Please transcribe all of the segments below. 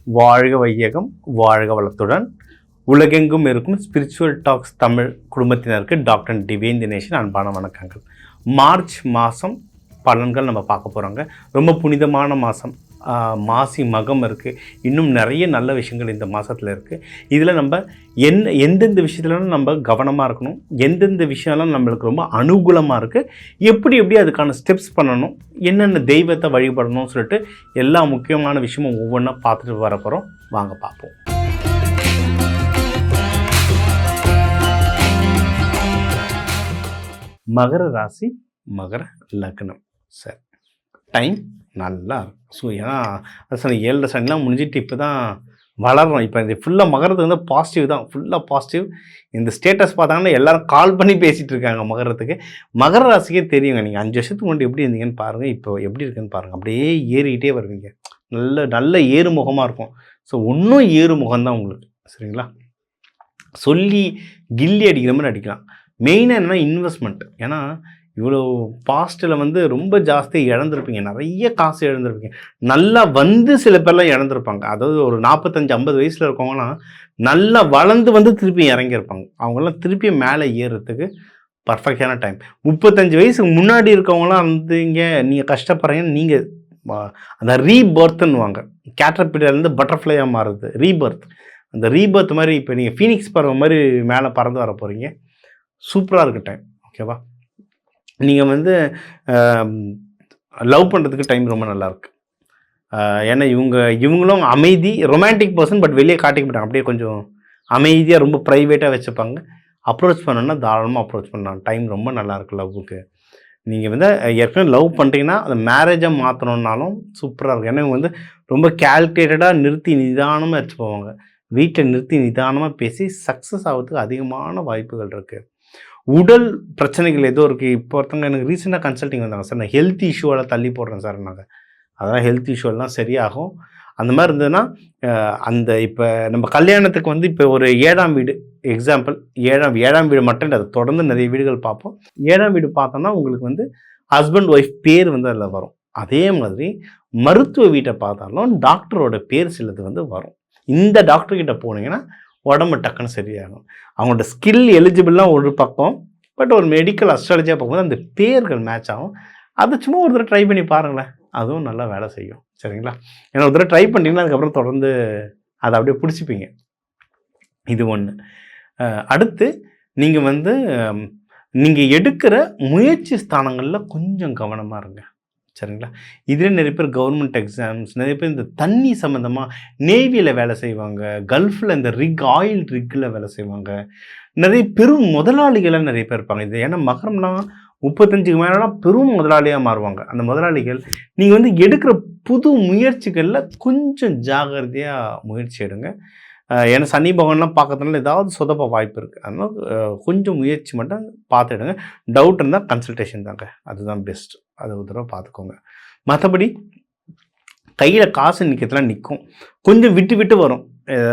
வாழ்க வையகம், வாழ்க வளத்துடன். உலகெங்கும் இருக்கும் ஸ்பிரிச்சுவல் டாக்ஸ் தமிழ் குடும்பத்தினருக்கு டாக்டர் டிவைன் தினேஷன் அன்பான வணக்கங்கள். மார்ச் மாதம் பலன்கள் நம்ம பார்க்க போகிறோங்க. ரொம்ப புனிதமான மாதம். மாசி மகம் இருக்குது. இன்னும் நிறைய நல்ல விஷயங்கள் இந்த மாதத்தில் இருக்குது. இதில் நம்ம எந்தெந்த விஷயத்துலலாம் நம்ம கவனமாக இருக்கணும், எந்தெந்த விஷயம்லாம் நம்மளுக்கு ரொம்ப அனுகூலமாக இருக்குது, எப்படி அதுக்கான ஸ்டெப்ஸ் பண்ணணும், என்னென்ன தெய்வத்தை வழிபடணும்னு சொல்லிட்டு எல்லா முக்கியமான விஷயமும் ஒவ்வொன்றா பார்த்துட்டு வர போகிறோம். வாங்க பார்ப்போம். மகர ராசி, மகர லக்னம். சரி, டைம் நல்லா இருக்கும். ஸோ ஏன்னா அது சனி 7 சனிலாம் முடிஞ்சிட்டு இப்போ தான் வளர்றோம். இப்போ இது ஃபுல்லாக மகரத்துக்கு வந்து பாசிட்டிவ் தான், ஃபுல்லாக பாசிட்டிவ். இந்த ஸ்டேட்டஸ் பார்த்தாங்கன்னா எல்லோரும் கால் பண்ணி பேசிகிட்டு இருக்காங்க மகரத்துக்கு. மகர ராசிக்கே தெரியுங்க, நீங்கள் 5 வருஷத்துக்கு முன்னாடி எப்படி இருந்தீங்கன்னு பாருங்கள், இப்போ எப்படி இருக்குன்னு பாருங்கள். அப்படியே ஏறிக்கிட்டே வருவீங்க. நல்ல ஏறுமுகமாக இருக்கும். ஸோ இன்னும் ஏறுமுகம்தான் உங்களுக்கு. சரிங்களா? சொல்லி கில்லி அடிக்கிற மாதிரி அடிக்கலாம். மெயினாக என்னென்னா இன்வெஸ்ட்மெண்ட். ஏன்னா இவ்வளோ பாஸ்ட்டில் வந்து ரொம்ப ஜாஸ்தியாக இழந்திருப்பீங்க, நிறைய காசு இழந்திருப்பீங்க. நல்லா வந்து சில பேர்லாம் இழந்திருப்பாங்க. அதாவது ஒரு 45-50 வயசில் இருக்கவங்களாம் நல்லா வளர்ந்து வந்து திருப்பி இறங்கியிருப்பாங்க. அவங்களாம் திருப்பி மேலே ஏறுறதுக்கு பர்ஃபெக்டான டைம். 35 வயசுக்கு முன்னாடி இருக்கவங்களாம் வந்து இங்கே நீங்கள் கஷ்டப்படுறீங்கன்னு நீங்கள் அந்த ரீபர்த்துன்னுவாங்க. கேட்டர்பில்லர்லேருந்து பட்டர்ஃப்ளையாக மாறுறது ரீபர்த். அந்த ரீபர்த் மாதிரி இப்போ நீங்கள் ஃபீனிக்ஸ் பறவை மாதிரி மேலே பறந்து வர போகிறீங்க. சூப்பராக இருக்குது டைம். ஓகேவா? நீங்கள் வந்து லவ் பண்ணுறதுக்கு டைம் ரொம்ப நல்லாயிருக்கு. ஏன்னா இவங்களும் அமைதி, ரொமான்டிக் பர்சன், பட் வெளியே காட்டிக்க மாட்டாங்க. அப்படியே கொஞ்சம் அமைதியாக ரொம்ப ப்ரைவேட்டாக வச்சுப்பாங்க. அப்ரோச் பண்ணணுன்னா தாராளமாக அப்ரோச் பண்ணலாம். டைம் ரொம்ப நல்லாயிருக்கு லவ்வுக்கு. நீங்கள் வந்து ஏற்கனவே லவ் பண்ணுறீங்கன்னா அந்த மேரேஜை மாற்றணுன்னாலும் சூப்பராக இருக்கும். ஏன்னா இவங்க வந்து ரொம்ப கேல்குலேட்டடாக நிறுத்தி நிதானமாக வச்சு போவாங்க. வீட்டில் நிறுத்தி நிதானமாக பேசி சக்ஸஸ் ஆகிறதுக்கு அதிகமான வாய்ப்புகள் இருக்குது. உடல் பிரச்சனைகள் ஏதோ இருக்குது. இப்போ ஒருத்தவங்க எனக்கு ரீசெண்டாக கன்சல்ட்டிங் வந்தாங்க. சார், நான் ஹெல்த் இஷ்யூவெல்லாம் தள்ளி போடுறேன் சார். நாங்கள் அதெல்லாம் ஹெல்த் இஷ்யூவெல்லாம் சரியாகும். அந்த மாதிரி இருந்ததுன்னா அந்த இப்போ நம்ம கல்யாணத்துக்கு வந்து இப்போ ஒரு 7ஆம் வீடு எக்ஸாம்பிள், 7ஆம் வீடு மட்டும் இல்லை, அதை தொடர்ந்து நிறைய வீடுகள் பார்ப்போம். 7ஆம் வீடு பார்த்தோன்னா உங்களுக்கு வந்து ஹஸ்பண்ட் ஒய்ஃப் பேர் வந்து அதில் வரும். அதே மாதிரி மருத்துவ வீட்டை பார்த்தாலும் டாக்டரோட பேர் சிலது வந்து வரும். இந்த டாக்டர்கிட்ட போனீங்கன்னா உடம்பு டக்குன்னு சரியாகும். அவங்களோட ஸ்கில் எலிஜிபிள்லாம் ஒரு பக்கம், பட் ஒரு மெடிக்கல் அஸ்ட்ராலஜியாக பார்க்கும்போது அந்த பேர்கள் மேட்ச் ஆகும். அதை சும்மா ஒரு தடவை ட்ரை பண்ணி பாருங்களேன், அதுவும் நல்லா வேலை செய்யும். சரிங்களா? ஏன்னா ஒரு தடவை ட்ரை பண்ணிட்டீங்கன்னா அதுக்கப்புறம் தொடர்ந்து அதை அப்படியே பிடிச்சிப்பீங்க. இது ஒன்று. அடுத்து நீங்கள் வந்து நீங்கள் எடுக்கிற முயற்சி ஸ்தானங்களில் கொஞ்சம் கவனமாக இருங்க. சரிங்களா? இதில் நிறைய பேர் கவர்மெண்ட் எக்ஸாம்ஸ், நிறைய பேர் இந்த தண்ணி சம்மந்தமாக நேவியில் வேலை செய்வாங்க, கல்ஃபில் இந்த ஆயில் ரிக்கில் வேலை செய்வாங்க. நிறைய பெரும் முதலாளிகளாக நிறைய பேர் இருப்பாங்க. இது ஏன்னா மகரம்லாம் 35க்கு மேலாம் பெரும் முதலாளியாக மாறுவாங்க. அந்த முதலாளிகள் நீங்கள் வந்து எடுக்கிற புது முயற்சிகளில் கொஞ்சம் ஜாகிரதையாக முயற்சி எடுங்க. ஏன்னா சனி பகவான்லாம் பார்க்கறதுனால ஏதாவது சொதப்ப வாய்ப்பு இருக்குது. அதனால் கொஞ்சம் முயற்சி மட்டும் பார்த்துடுங்க. டவுட் இருந்தால் கன்சல்டேஷன் தாங்க, அதுதான் பெஸ்ட். அதை ஒரு தடவை பார்த்துக்கோங்க. மற்றபடி கையில் காசு நிற்கிறதுலாம் நிற்கும், கொஞ்சம் விட்டு வரும்.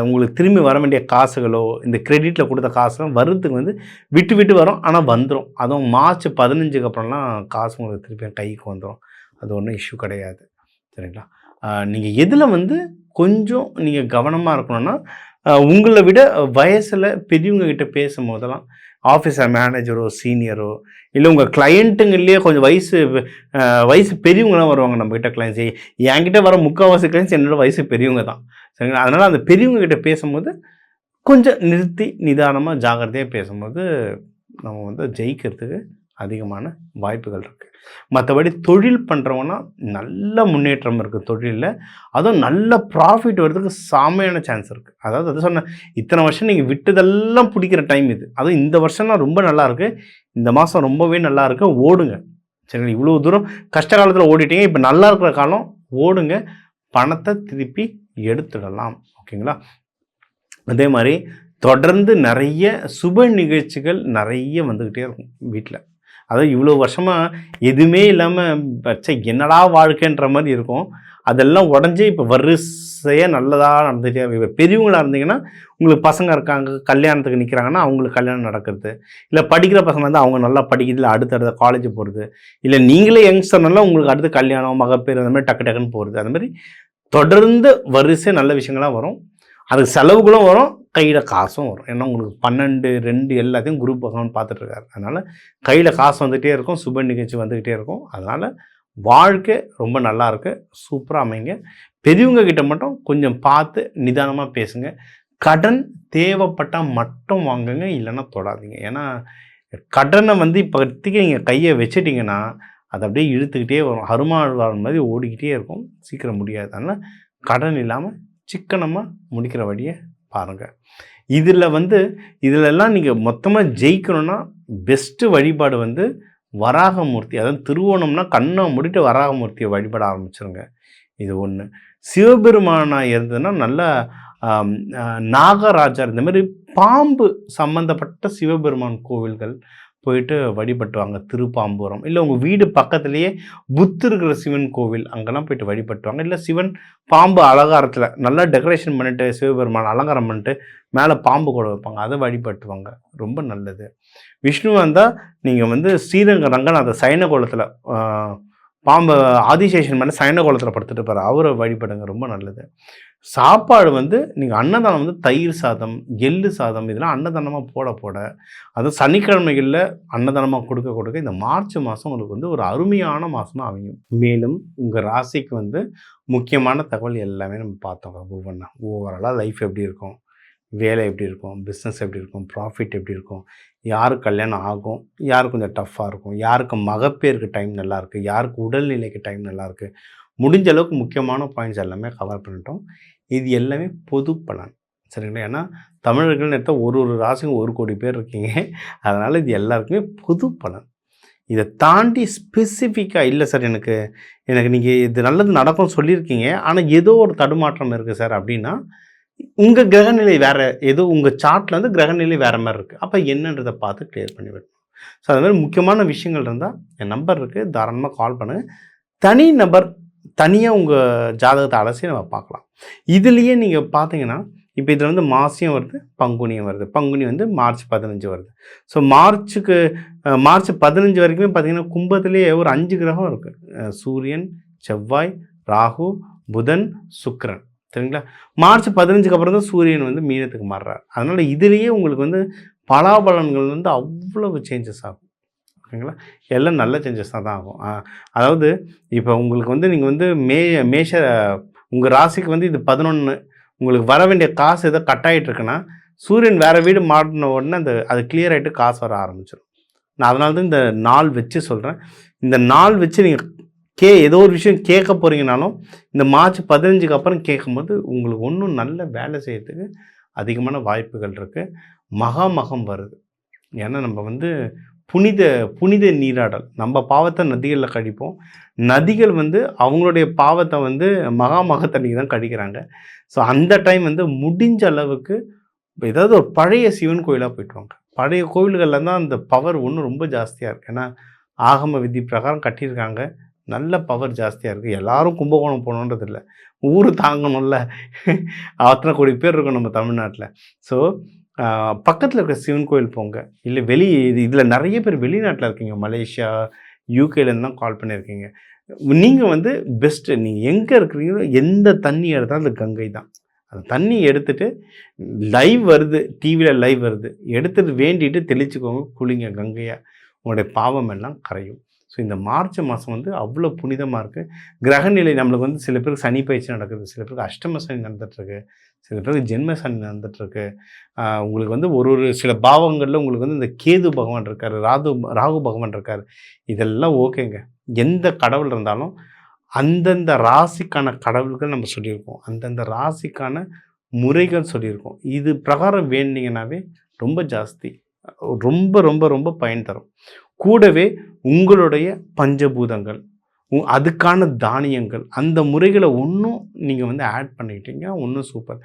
உங்களுக்கு திரும்பி வர வேண்டிய காசுகளோ இந்த கிரெடிட்டில் கொடுத்த காசுலாம் வர்றதுக்கு வந்து விட்டு வரும், ஆனால் வந்துடும். அதுவும் மார்ச் 15க்கு அப்புறம்லாம் காசு உங்களுக்கு திருப்பி கைக்கு வந்துடும். அது ஒன்றும் இஷ்யூ கிடையாது. சரிங்களா? நீங்கள் எதில் வந்து கொஞ்சம் நீங்கள் கவனமாக இருக்கணும்னா, உங்களை விட வயசில் பெரியவங்க கிட்ட பேசும் போதெல்லாம், ஆஃபீஸர் மேனேஜரோ சீனியரோ இல்லை உங்கள் கிளையண்ட்டுங்கள்லேயே கொஞ்சம் வயசு பெரியவங்கலாம் வருவாங்க நம்மக்கிட்ட கிளைண்ட்ஸ். என்கிட்ட வர முக்கால்வாசி கிளைண்ட்ஸ் என்னோடய வயசு பெரியவங்க தான். சரிங்களா? அதனால் அந்த பெரியவங்க கிட்ட பேசும்போது கொஞ்சம் நிறுத்தி நிதானமாக ஜாகிரதையாக பேசும்போது நம்ம வந்து ஜெயிக்கிறதுக்கு அதிகமான வாய்ப்புகள் இருக்குது. மற்றபடி தொழில் பண்ணுறவங்கன்னா நல்ல முன்னேற்றம் இருக்குது தொழிலில். அதுவும் நல்ல ப்ராஃபிட் வர்றதுக்கு சாமையான சான்ஸ் இருக்குது. அதாவது அது சொன்னேன், இத்தனை வருஷம் நீங்கள் விட்டதெல்லாம் பிடிக்கிற டைம் இது. அதுவும் இந்த வருஷம்லாம் ரொம்ப நல்லாயிருக்கு, இந்த மாதம் ரொம்பவே நல்லாயிருக்கு. ஓடுங்க. சரிங்களா? இவ்வளோ தூரம் கஷ்ட காலத்தில் ஓடிட்டீங்க, இப்போ நல்லா இருக்கிற காலம், ஓடுங்க. பணத்தை திருப்பி எடுத்துடலாம். ஓகேங்களா? அதே மாதிரி தொடர்ந்து நிறைய சுப நிகழ்ச்சிகள் நிறைய வந்துக்கிட்டே இருக்கும் வீட்டில். அதாவது இவ்வளோ வருஷமாக எதுவுமே இல்லாமல் வச்ச என்னடா வாழ்க்கைன்ற மாதிரி இருக்கும். அதெல்லாம் உடஞ்சி இப்போ வரிசையாக நல்லதாக நடந்துகிட்டே. இப்போ பெரியவங்களாக இருந்தீங்கன்னா உங்களுக்கு பசங்க இருக்காங்க, கல்யாணத்துக்கு நிற்கிறாங்கன்னா அவங்களுக்கு கல்யாணம் நடக்கிறது, இல்லை படிக்கிற பசங்க வந்து அவங்க நல்லா படிக்கிறதுல அடுத்த காலேஜ் போகிறது, இல்லை நீங்களே யங்ஸ்டர்னால உங்களுக்கு அடுத்து கல்யாணம் மகப்பேறு அந்த மாதிரி டக்குன்னு போகிறது. அந்த மாதிரி தொடர்ந்து வரிசை நல்ல விஷயங்களாக வரும். அதுக்கு செலவுகளும் வரும், கையில் காசும் வரும். ஏன்னா உங்களுக்கு 12, 2 எல்லாத்தையும் குரு பகவான் பார்த்துட்ருக்காரு. அதனால் கையில் காசு வந்துகிட்டே இருக்கும், சுப நிகழ்ச்சி வந்துக்கிட்டே இருக்கும். அதனால் வாழ்க்கை ரொம்ப நல்லாயிருக்கு, சூப்பராக அமைங்க. பெரியவங்க கிட்ட மட்டும் கொஞ்சம் பார்த்து நிதானமாக பேசுங்க. கடன் தேவைப்பட்டால் மட்டும் வாங்குங்க, இல்லைன்னா தொடாதீங்க. ஏன்னா கடனை இப்போதைக்கு நீங்கள் கையை வச்சிட்டிங்கன்னா அது அப்படியே இழுத்துக்கிட்டே வரும், ஹருமாழ்வாரன் மாதிரி ஓடிக்கிட்டே இருக்கும், சீக்கிரம் முடியாது. அதனால் கடன் இல்லாமல் சிக்கனமாக முடிக்கிற வழியை பாருங்கள். இதிலெல்லாம் நீங்கள் மொத்தமாக ஜெயிக்கணும்னா பெஸ்ட்டு வழிபாடு வராகமூர்த்தி. அதாவது திருவோணம்னா கண்ணை மூடிட்டு வராகமூர்த்தியை வழிபட ஆரம்பிச்சிருங்க. இது ஒன்று. சிவபெருமானாக இருந்ததுன்னா நல்லா நாகராஜர், இந்த மாதிரி பாம்பு சம்மந்தப்பட்ட சிவபெருமான் கோவில்கள் போயிட்டு வழிபட்டுவாங்க. திருப்பாம்பூரம், இல்லை உங்கள் வீடு பக்கத்துலேயே புத்து இருக்கிற சிவன் கோவில், அங்கெல்லாம் போயிட்டு வழிபட்டுவாங்க. இல்லை சிவன் பாம்பு அலங்காரத்தில் நல்லா டெக்கரேஷன் பண்ணிவிட்டு சிவபெருமான் அலங்காரம் பண்ணிட்டு மேலே பாம்பு கூட வைப்பாங்க, அதை வழிபட்டுவாங்க, ரொம்ப நல்லது. விஷ்ணுவாக இருந்தால் நீங்கள் ஸ்ரீரங்க ரங்கநாத சயன கோலத்தில் பாம்பு ஆதிசேஷன் மேலே சயன கோலத்தில் படுத்துட்டு போகிற அவரை வழிபடுங்க, ரொம்ப நல்லது. சாப்பாடு நீங்கள் அன்னதானம் தயிர் சாதம், எள்ளு சாதம், இதெல்லாம் அன்னதானமாக போட அதுவும் சனிக்கிழமைகளில் அன்னதானமாக கொடுக்க இந்த மார்ச் மாதம் உங்களுக்கு ஒரு அருமையான மாதமாக அமையும். மேலும் உங்கள் ராசிக்கு முக்கியமான தகவல் எல்லாமே நம்ம பார்த்தோம். ஓவராலாக லைஃப் எப்படி இருக்கும், வேலை எப்படி இருக்கும், பிஸ்னஸ் எப்படி இருக்கும், ப்ராஃபிட் எப்படி இருக்கும், யாருக்கு கல்யாணம் ஆகும், யாருக்கு கொஞ்சம் டஃப்பாக இருக்கும், யாருக்கு மகப்பேருக்கு டைம் நல்லாயிருக்கு, யாருக்கு உடல்நிலைக்கு டைம் நல்லாயிருக்கு, முடிஞ்ச அளவுக்கு முக்கியமான பாயிண்ட்ஸ் எல்லாமே கவர் பண்ணிட்டோம். இது எல்லாமே பொது பலன், சரிங்களா? ஏன்னா தமிழர்கள் எடுத்தால் ஒரு ராசிக்கும் 1 கோடி பேர் இருக்கீங்க. அதனால் இது எல்லாருக்குமே பொது பலன். இதை தாண்டி ஸ்பெசிஃபிக்காக இல்லை சார், எனக்கு நீங்கள் இது நல்லது நடக்கும்னு சொல்லியிருக்கீங்க, ஆனால் ஏதோ ஒரு தடுமாற்றம் இருக்குது சார் அப்படின்னா, உங்கள் கிரகநிலை வேறு, ஏதோ உங்கள் சார்ட்டில் கிரகநிலை வேறு மாதிரி இருக்குது. அப்போ என்னன்றதை பார்த்து கிளியர் பண்ணி விடணும். ஸோ அது மாதிரி முக்கியமான விஷயங்கள் இருந்தால் என் நம்பர் இருக்குது, தாராளமாக கால் பண்ணுங்கள். தனி நபர் தனியாக உங்கள் ஜாதகத்தை அலசி நம்ம பார்க்கலாம். இதுலேயே நீங்கள் பார்த்தீங்கன்னா இப்போ இதில் மாசியம் வருது, பங்குனியும் வருது. பங்குனி மார்ச் 15 வருது. ஸோ மார்ச் 15 வரைக்குமே பார்த்தீங்கன்னா கும்பத்திலேயே ஒரு 5 கிரகம் இருக்குது. சூரியன், செவ்வாய், ராகு, புதன், சுக்கிரன், சரிங்களா? மார்ச் 15க்கு அப்புறம் தான் சூரியன் மீனத்துக்கு மாறுறார். அதனால் இதுலேயே உங்களுக்கு பலாபலன்கள் அவ்வளவு சேஞ்சஸ் ஆகும், ஓகேங்களா? எல்லாம் நல்ல சேஞ்சஸ் தான் ஆகும். அதாவது இப்போ உங்களுக்கு நீங்கள் மேஷ உங்கள் ராசிக்கு இது 11, உங்களுக்கு வர வேண்டிய காசு ஏதோ கட் ஆகிட்டு இருக்குன்னா சூரியன் வேறு வீடு மாட்டின உடனே அது கிளியர் ஆகிட்டு காசு வர ஆரம்பிச்சிடும். நான் அதனால தான் இந்த நாள் வச்சு சொல்கிறேன். இந்த நாள் வச்சு நீங்கள் ஏதோ ஒரு விஷயம் கேட்க போகிறீங்கனாலும் இந்த மார்ச் 15க்கு அப்புறம் கேட்கும்போது உங்களுக்கு ஒன்றும் நல்ல வேலை செய்யறதுக்கு அதிகமான வாய்ப்புகள் இருக்குது. மகம் வருது. ஏன்னா நம்ம புனித நீராடல், நம்ம பாவத்தை நதிகளில் கழிப்போம். நதிகள் அவங்களுடைய பாவத்தை மகத்தண்ணிக்கு தான் கழிக்கிறாங்க. ஸோ அந்த டைம் முடிஞ்ச அளவுக்கு ஏதாவது ஒரு பழைய சிவன் கோயிலாக போய்ட்டு வாங்க. பழைய கோவில்களில் தான் அந்த பவர் ரொம்ப ஜாஸ்தியாக இருக்குது. ஏன்னா ஆகம விதி பிரகாரம் கட்டியிருக்காங்க, நல்ல பவர் ஜாஸ்தியாக இருக்குது. எல்லோரும் கும்பகோணம் போகணுன்றது இல்லை, ஊர் தாங்கணும்ல, அத்தனை கோடி பேர் இருக்கும் நம்ம தமிழ்நாட்டில். ஸோ பக்கத்தில் இருக்கிற சிவன் கோயில் போங்க. இல்லை இதில் நிறைய பேர் வெளிநாட்டில் இருக்கீங்க, மலேசியா, யூகேலேருந்து தான் கால் பண்ணியிருக்கீங்க. நீங்கள் பெஸ்ட்டு, நீங்கள் எங்கே இருக்கிறீங்களோ எந்த தண்ணி எடுத்தாலும் அது கங்கை தான். அந்த தண்ணி எடுத்துகிட்டு லைவ் வருது, டிவியில் லைவ் வருது, எடுத்துகிட்டு வேண்டிட்டு தெளிச்சுக்கோங்க, குளிங்க கங்கையாக, உங்களுடைய பாவம் எல்லாம் கரையும். ஸோ இந்த மார்ச் மாதம் அவ்வளோ புனிதமாக இருக்குது. கிரகநிலை நம்மளுக்கு சில பேருக்கு சனி பயிற்சி நடக்குது, சில பேருக்கு அஷ்டம சனி நடந்துகிட்ருக்கு, சில பேருக்கு ஜென்ம சனி நடந்துகிட்ருக்கு. உங்களுக்கு ஒரு சில பாவங்களில் உங்களுக்கு இந்த கேது பகவான் இருக்கார், ராகு பகவான் இருக்கார். இதெல்லாம் ஓகேங்க. எந்த கடவுள் இருந்தாலும் அந்தந்த ராசிக்கான கடவுள்கள் நம்ம சொல்லியிருக்கோம், அந்தந்த ராசிக்கான முறைகள் சொல்லியிருக்கோம். இது பிரகாரம் வேண்டிங்கன்னாவே ரொம்ப ஜாஸ்தி, ரொம்ப ரொம்ப ரொம்ப பயன் தரும். கூடவே உங்களுடைய பஞ்சபூதங்கள், அதுக்கான தானியங்கள், அந்த முறைகளை ஒன்றும் நீங்கள் ஆட் பண்ணிக்கிட்டீங்க, ஒன்றும் சூப்பர்.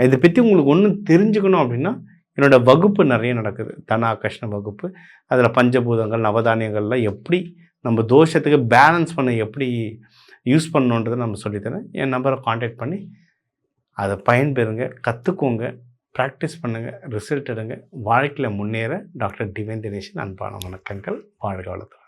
இதை பற்றி உங்களுக்கு ஒன்றும் தெரிஞ்சுக்கணும் அப்படின்னா என்னோடய வகுப்பு நிறைய நடக்குது, தனாகர்ஷ்ண வகுப்பு. அதில் பஞ்சபூதங்கள், நவதானியங்கள்லாம் எப்படி நம்ம தோஷத்துக்கு பேலன்ஸ் பண்ண எப்படி யூஸ் பண்ணணுன்றதை நம்ம சொல்லித்தரேன். என் நம்பரை காண்டாக்ட் பண்ணி அதை பயன்பெறுங்க, கற்றுக்கோங்க, ப்ராக்டிஸ் பண்ணுங்கள், ரிசல்ட் எடுங்க. வாழ்க்கையில் முன்னேற டாக்டர் டிவைன் தினேஷன் அன்பான வணக்கங்கள். வாழ்க வளத்துடன்.